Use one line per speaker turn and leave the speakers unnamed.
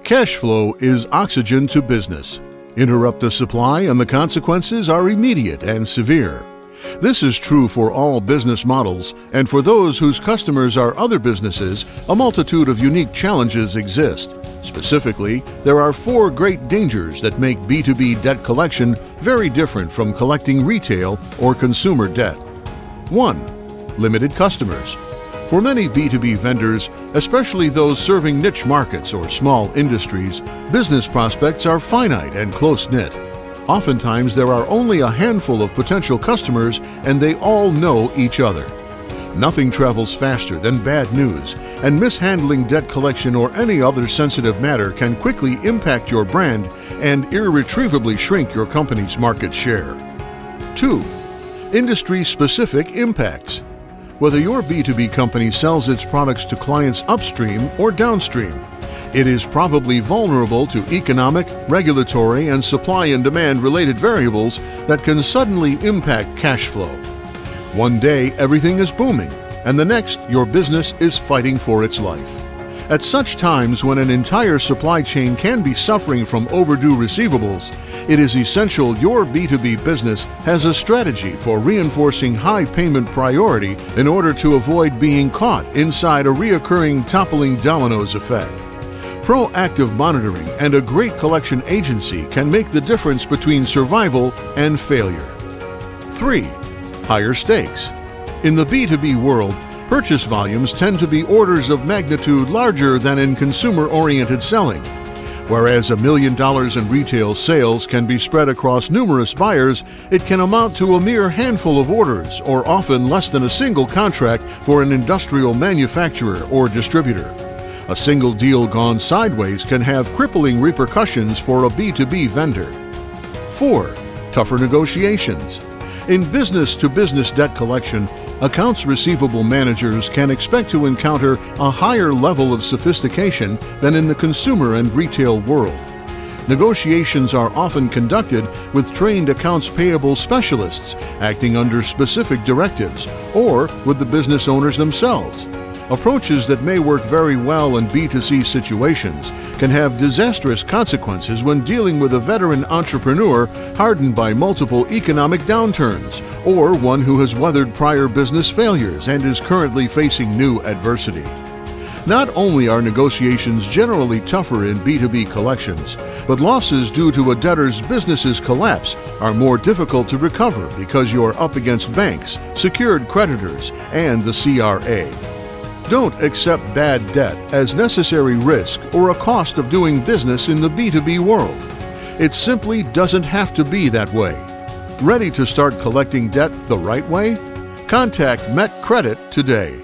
Cash flow is oxygen to business. Interrupt the supply and the consequences are immediate and severe. This is true for all business models, and for those whose customers are other businesses, a multitude of unique challenges exist. Specifically, there are 4 great dangers that make B2B debt collection very different from collecting retail or consumer debt. 1. Limited customers. For many B2B vendors, especially those serving niche markets or small industries, business prospects are finite and close-knit. Oftentimes, there are only a handful of potential customers, and they all know each other. Nothing travels faster than bad news, and mishandling debt collection or any other sensitive matter can quickly impact your brand and irretrievably shrink your company's market share. 2. Industry-specific impacts. Whether your B2B company sells its products to clients upstream or downstream, it is probably vulnerable to economic, regulatory, and supply and demand related variables that can suddenly impact cash flow. One day, everything is booming, and the next, your business is fighting for its life. At such times when an entire supply chain can be suffering from overdue receivables, it is essential your B2B business has a strategy for reinforcing high payment priority in order to avoid being caught inside a reoccurring toppling dominoes effect. Proactive monitoring and a great collection agency can make the difference between survival and failure. 3. Higher stakes. In the B2B world, purchase volumes tend to be orders of magnitude larger than in consumer-oriented selling. Whereas $1 million in retail sales can be spread across numerous buyers, it can amount to a mere handful of orders, or often less than a single contract for an industrial manufacturer or distributor. A single deal gone sideways can have crippling repercussions for a B2B vendor. 4. Tougher negotiations. In business-to-business debt collection, accounts receivable managers can expect to encounter a higher level of sophistication than in the consumer and retail world. Negotiations are often conducted with trained accounts payable specialists acting under specific directives, or with the business owners themselves. Approaches that may work very well in B2C situations can have disastrous consequences when dealing with a veteran entrepreneur hardened by multiple economic downturns, or one who has weathered prior business failures and is currently facing new adversity. Not only are negotiations generally tougher in B2B collections, but losses due to a debtor's business's collapse are more difficult to recover because you're up against banks, secured creditors, and the CRA. Don't accept bad debt as necessary risk or a cost of doing business in the B2B world. It simply doesn't have to be that way. Ready to start collecting debt the right way? Contact MetCredit today.